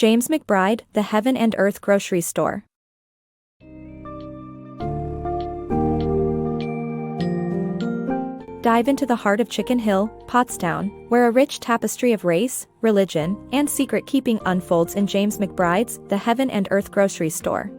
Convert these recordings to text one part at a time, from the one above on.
James McBride, The Heaven and Earth Grocery Store. Dive into the heart of Chicken Hill, Pottstown, where a rich tapestry of race, religion, and secret-keeping unfolds in James McBride's The Heaven and Earth Grocery Store.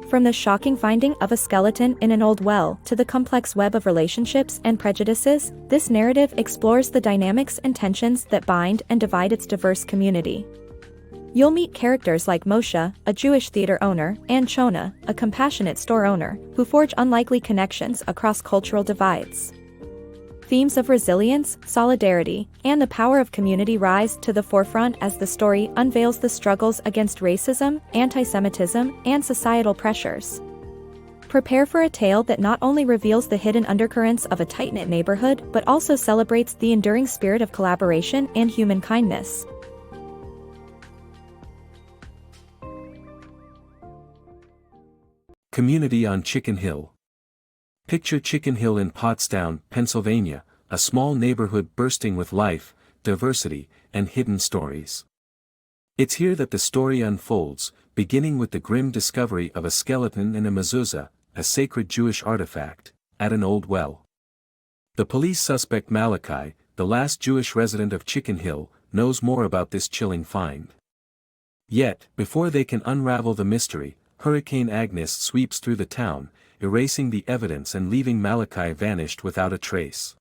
From the shocking finding of a skeleton in an old well to the complex web of relationships and prejudices, this narrative explores the dynamics and tensions that bind and divide its diverse community. You'll meet characters like Moshe, a Jewish theater owner, and Chona, a compassionate store owner, who forge unlikely connections across cultural divides. Themes of resilience, solidarity, and the power of community rise to the forefront as the story unveils the struggles against racism, anti-Semitism, and societal pressures. Prepare for a tale that not only reveals the hidden undercurrents of a tight-knit neighborhood but also celebrates the enduring spirit of collaboration and human kindness. Community on Chicken Hill. Picture Chicken Hill in Pottstown, Pennsylvania, a small neighborhood bursting with life, diversity, and hidden stories. It's here that the story unfolds, beginning with the grim discovery of a skeleton in a mezuzah, a sacred Jewish artifact, at an old well. The police suspect Malachi, the last Jewish resident of Chicken Hill, knows more about this chilling find. Yet, before they can unravel the mystery, Hurricane Agnes sweeps through the town, erasing the evidence and leaving Malachi vanished without a trace.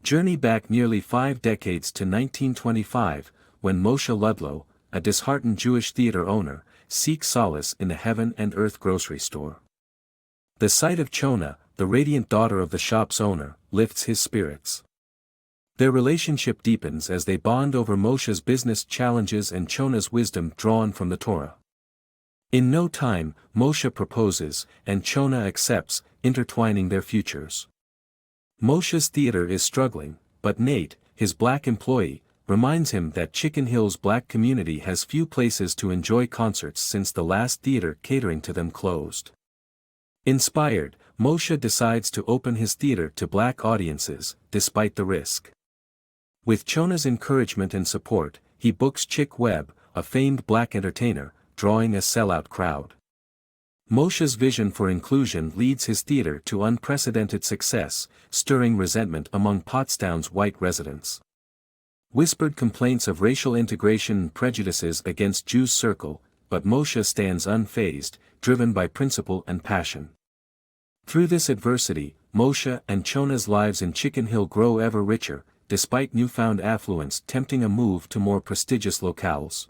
Journey back nearly 5 decades to 1925, when Moshe Ludlow, a disheartened Jewish theater owner, seeks solace in the Heaven and Earth grocery store. The sight of Chona, the radiant daughter of the shop's owner, lifts his spirits. Their relationship deepens as they bond over Moshe's business challenges and Chona's wisdom drawn from the Torah. In no time, Moshe proposes, and Chona accepts, intertwining their futures. Moshe's theater is struggling, but Nate, his black employee, reminds him that Chicken Hill's black community has few places to enjoy concerts since the last theater catering to them closed. Inspired, Moshe decides to open his theater to black audiences, despite the risk. With Chona's encouragement and support, he books Chick Webb, a famed black entertainer, drawing a sellout crowd. Moshe's vision for inclusion leads his theater to unprecedented success, stirring resentment among Pottstown's white residents. Whispered complaints of racial integration and prejudices against Jews circle, but Moshe stands unfazed, driven by principle and passion. Through this adversity, Moshe and Chona's lives in Chicken Hill grow ever richer, despite newfound affluence tempting a move to more prestigious locales.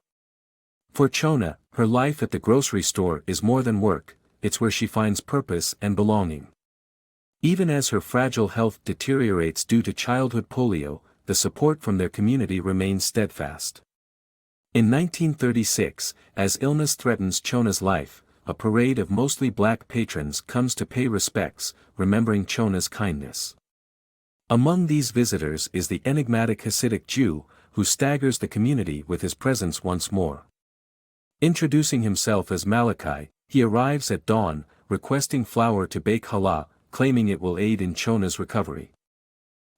For Chona, her life at the grocery store is more than work, it's where she finds purpose and belonging. Even as her fragile health deteriorates due to childhood polio, the support from their community remains steadfast. In 1936, as illness threatens Chona's life, a parade of mostly black patrons comes to pay respects, remembering Chona's kindness. Among these visitors is the enigmatic Hasidic Jew, who staggers the community with his presence once more. Introducing himself as Malachi, he arrives at dawn, requesting flour to bake challah, claiming it will aid in Chona's recovery.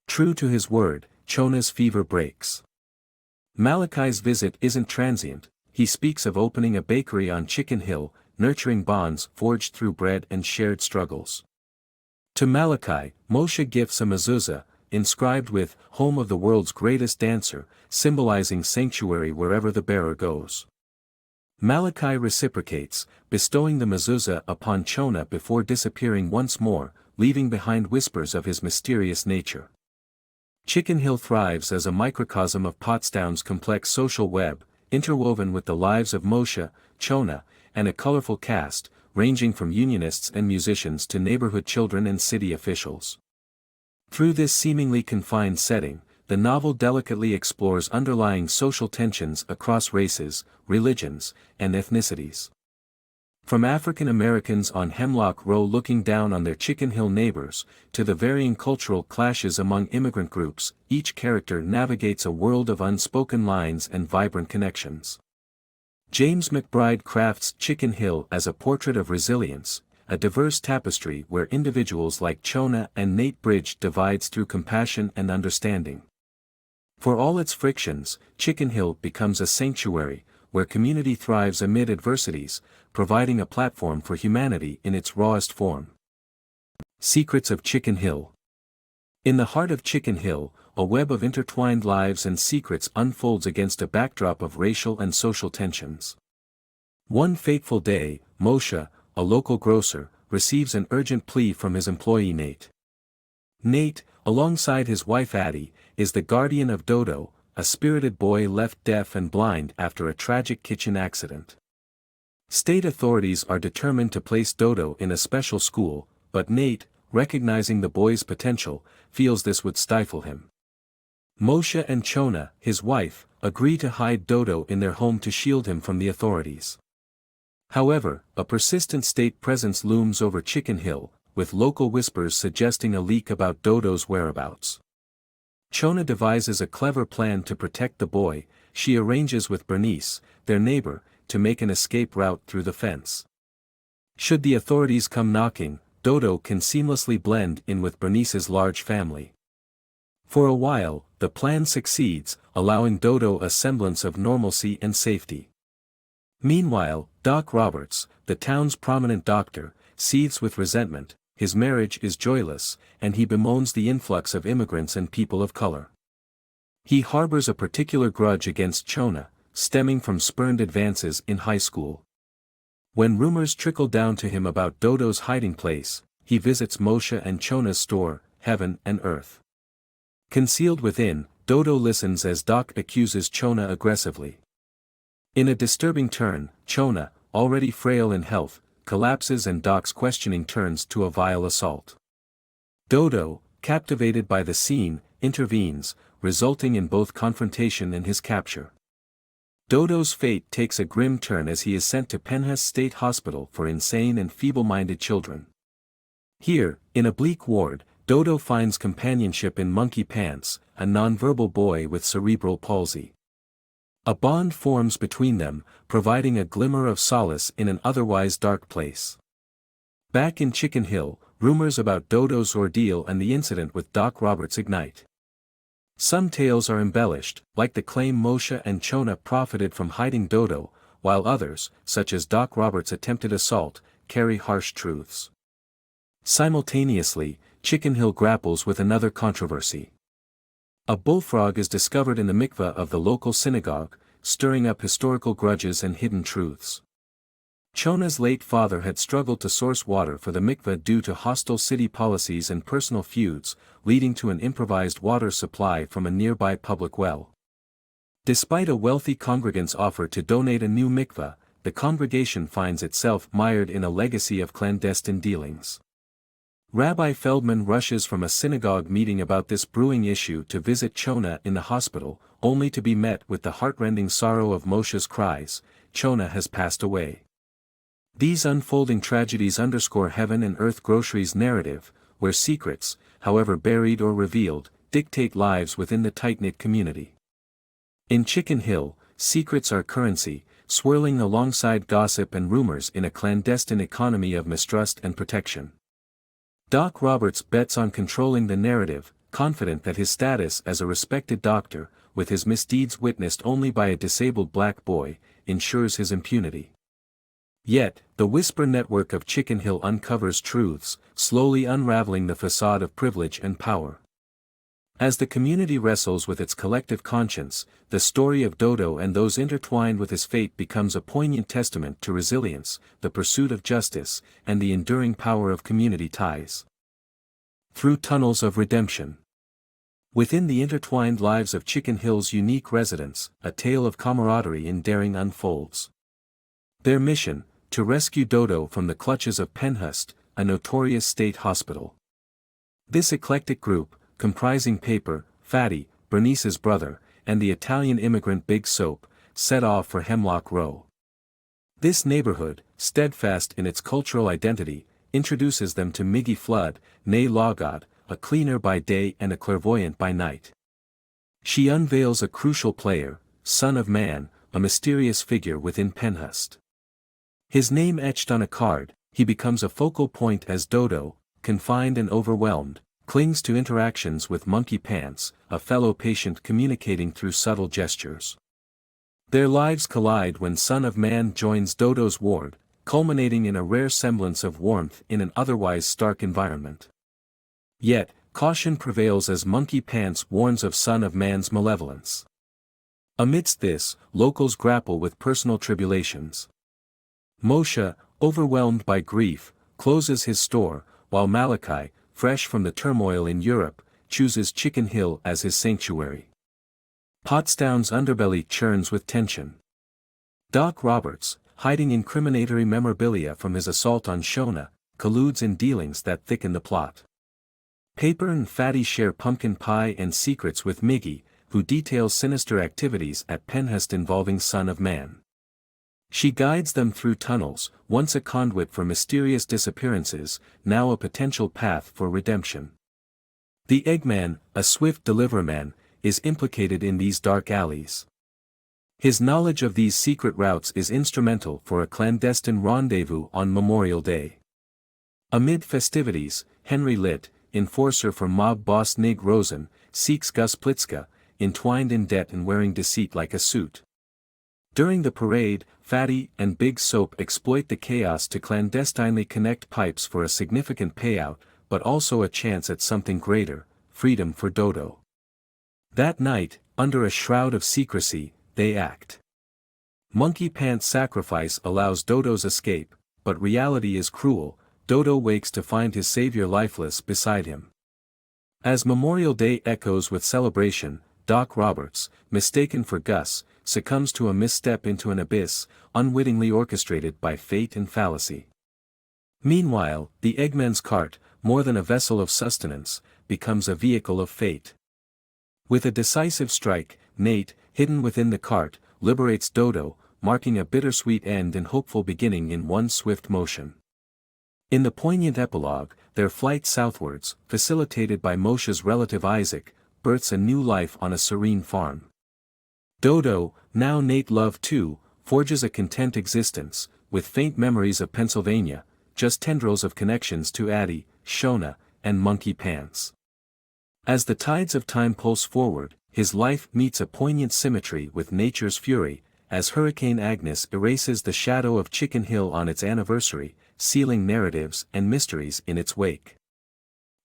True to his word, Chona's fever breaks. Malachi's visit isn't transient, he speaks of opening a bakery on Chicken Hill, nurturing bonds forged through bread and shared struggles. To Malachi, Moshe gifts a mezuzah, inscribed with "Home of the World's Greatest Dancer," symbolizing sanctuary wherever the bearer goes. Malachi reciprocates, bestowing the mezuzah upon Chona before disappearing once more, leaving behind whispers of his mysterious nature. Chicken Hill thrives as a microcosm of Pottstown's complex social web, interwoven with the lives of Moshe, Chona, and a colorful cast, ranging from unionists and musicians to neighborhood children and city officials. Through this seemingly confined setting, the novel delicately explores underlying social tensions across races, religions, and ethnicities. From African Americans on Hemlock Row looking down on their Chicken Hill neighbors, to the varying cultural clashes among immigrant groups, each character navigates a world of unspoken lines and vibrant connections. James McBride crafts Chicken Hill as a portrait of resilience, a diverse tapestry where individuals like Chona and Nate bridge divides through compassion and understanding. For all its frictions, Chicken Hill becomes a sanctuary, where community thrives amid adversities, providing a platform for humanity in its rawest form. Secrets of Chicken Hill. In the heart of Chicken Hill, a web of intertwined lives and secrets unfolds against a backdrop of racial and social tensions. One fateful day, Moshe, a local grocer, receives an urgent plea from his employee Nate. Nate, alongside his wife Addie, is the guardian of Dodo, a spirited boy left deaf and blind after a tragic kitchen accident. State authorities are determined to place Dodo in a special school, but Nate, recognizing the boy's potential, feels this would stifle him. Moshe and Chona, his wife, agree to hide Dodo in their home to shield him from the authorities. However, a persistent state presence looms over Chicken Hill, with local whispers suggesting a leak about Dodo's whereabouts. Chona devises a clever plan to protect the boy. She arranges with Bernice, their neighbor, to make an escape route through the fence. Should the authorities come knocking, Dodo can seamlessly blend in with Bernice's large family. For a while, the plan succeeds, allowing Dodo a semblance of normalcy and safety. Meanwhile, Doc Roberts, the town's prominent doctor, seethes with resentment. His marriage is joyless, and he bemoans the influx of immigrants and people of color. He harbors a particular grudge against Chona, stemming from spurned advances in high school. When rumors trickle down to him about Dodo's hiding place, he visits Moshe and Chona's store, Heaven and Earth. Concealed within, Dodo listens as Doc accuses Chona aggressively. In a disturbing turn, Chona, already frail in health, collapses and Doc's questioning turns to a vile assault. Dodo, captivated by the scene, intervenes, resulting in both confrontation and his capture. Dodo's fate takes a grim turn as he is sent to Penhas State Hospital for insane and feeble-minded children. Here, in a bleak ward, Dodo finds companionship in Monkey Pants, a nonverbal boy with cerebral palsy. A bond forms between them, providing a glimmer of solace in an otherwise dark place. Back in Chicken Hill, rumors about Dodo's ordeal and the incident with Doc Roberts ignite. Some tales are embellished, like the claim Moshe and Chona profited from hiding Dodo, while others, such as Doc Roberts' attempted assault, carry harsh truths. Simultaneously, Chicken Hill grapples with another controversy. A bullfrog is discovered in the mikveh of the local synagogue, stirring up historical grudges and hidden truths. Chona's late father had struggled to source water for the mikveh due to hostile city policies and personal feuds, leading to an improvised water supply from a nearby public well. Despite a wealthy congregant's offer to donate a new mikveh, the congregation finds itself mired in a legacy of clandestine dealings. Rabbi Feldman rushes from a synagogue meeting about this brewing issue to visit Chona in the hospital, only to be met with the heartrending sorrow of Moshe's cries, "Chona has passed away." These unfolding tragedies underscore Heaven and Earth Grocery's narrative, where secrets, however buried or revealed, dictate lives within the tight-knit community. In Chicken Hill, secrets are currency, swirling alongside gossip and rumors in a clandestine economy of mistrust and protection. Doc Roberts bets on controlling the narrative, confident that his status as a respected doctor, with his misdeeds witnessed only by a disabled black boy, ensures his impunity. Yet, the whisper network of Chicken Hill uncovers truths, slowly unraveling the facade of privilege and power. As the community wrestles with its collective conscience, the story of Dodo and those intertwined with his fate becomes a poignant testament to resilience, the pursuit of justice, and the enduring power of community ties. Through tunnels of redemption. Within the intertwined lives of Chicken Hill's unique residents, a tale of camaraderie and daring unfolds. Their mission, to rescue Dodo from the clutches of Penhas, a notorious state hospital. This eclectic group, comprising Paper, Fatty, Bernice's brother, and the Italian immigrant Big Soap, set off for Hemlock Row. This neighborhood, steadfast in its cultural identity, introduces them to Miggy Flood, née Lawgod, a cleaner by day and a clairvoyant by night. She unveils a crucial player, Son of Man, a mysterious figure within Penhas. His name etched on a card, he becomes a focal point as Dodo, confined and overwhelmed, clings to interactions with Monkey Pants, a fellow patient communicating through subtle gestures. Their lives collide when Son of Man joins Dodo's ward, culminating in a rare semblance of warmth in an otherwise stark environment. Yet, caution prevails as Monkey Pants warns of Son of Man's malevolence. Amidst this, locals grapple with personal tribulations. Moshe, overwhelmed by grief, closes his store, while Malachi, fresh from the turmoil in Europe, chooses Chicken Hill as his sanctuary. Pottstown's underbelly churns with tension. Doc Roberts, hiding incriminatory memorabilia from his assault on Shona, colludes in dealings that thicken the plot. Paper and Fatty share pumpkin pie and secrets with Miggy, who details sinister activities at Penhurst involving Son of Man. She guides them through tunnels, once a conduit for mysterious disappearances, now a potential path for redemption. The Eggman, a swift deliverman, is implicated in these dark alleys. His knowledge of these secret routes is instrumental for a clandestine rendezvous on Memorial Day. Amid festivities, Henry Litt, enforcer for mob boss Nig Rosen, seeks Gus Plitzka, entwined in debt and wearing deceit like a suit. During the parade, Fatty and Big Soap exploit the chaos to clandestinely connect pipes for a significant payout, but also a chance at something greater, freedom for Dodo. That night, under a shroud of secrecy, they act. Monkey Pants' sacrifice allows Dodo's escape, but reality is cruel. Dodo wakes to find his savior lifeless beside him. As Memorial Day echoes with celebration, Doc Roberts, mistaken for Gus, succumbs to a misstep into an abyss, unwittingly orchestrated by fate and fallacy. Meanwhile, the Eggman's cart, more than a vessel of sustenance, becomes a vehicle of fate. With a decisive strike, Nate, hidden within the cart, liberates Dodo, marking a bittersweet end and hopeful beginning in one swift motion. In the poignant epilogue, their flight southwards, facilitated by Moshe's relative Isaac, births a new life on a serene farm. Dodo, now Nate Love too, forges a content existence, with faint memories of Pennsylvania, just tendrils of connections to Addie, Shona, and Monkey Pants. As the tides of time pulse forward, his life meets a poignant symmetry with nature's fury, as Hurricane Agnes erases the shadow of Chicken Hill on its anniversary, sealing narratives and mysteries in its wake.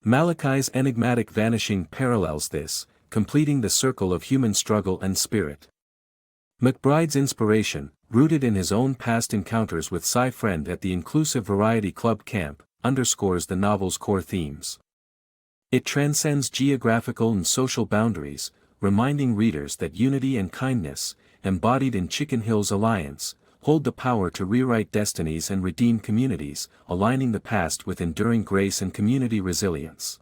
Malachi's enigmatic vanishing parallels this, completing the circle of human struggle and spirit. McBride's inspiration, rooted in his own past encounters with Cy Friend at the Inclusive Variety Club camp, underscores the novel's core themes. It transcends geographical and social boundaries, reminding readers that unity and kindness, embodied in Chicken Hill's alliance, hold the power to rewrite destinies and redeem communities, aligning the past with enduring grace and community resilience.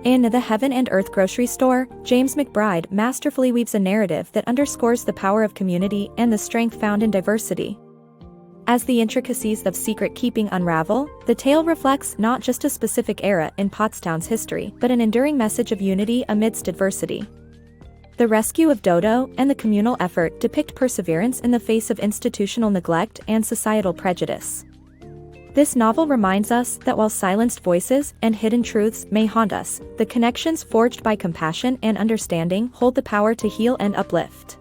In The Heaven and Earth Grocery Store, James McBride masterfully weaves a narrative that underscores the power of community and the strength found in diversity. As the intricacies of secret-keeping unravel, the tale reflects not just a specific era in Pottstown's history, but an enduring message of unity amidst adversity. The rescue of Dodo and the communal effort depict perseverance in the face of institutional neglect and societal prejudice. This novel reminds us that while silenced voices and hidden truths may haunt us, the connections forged by compassion and understanding hold the power to heal and uplift.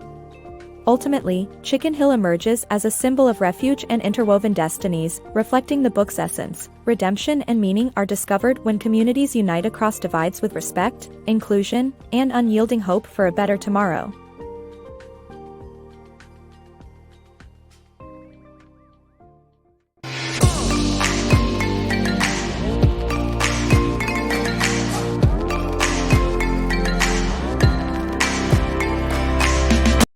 Ultimately, Chicken Hill emerges as a symbol of refuge and interwoven destinies, reflecting the book's essence. Redemption and meaning are discovered when communities unite across divides with respect, inclusion, and unyielding hope for a better tomorrow.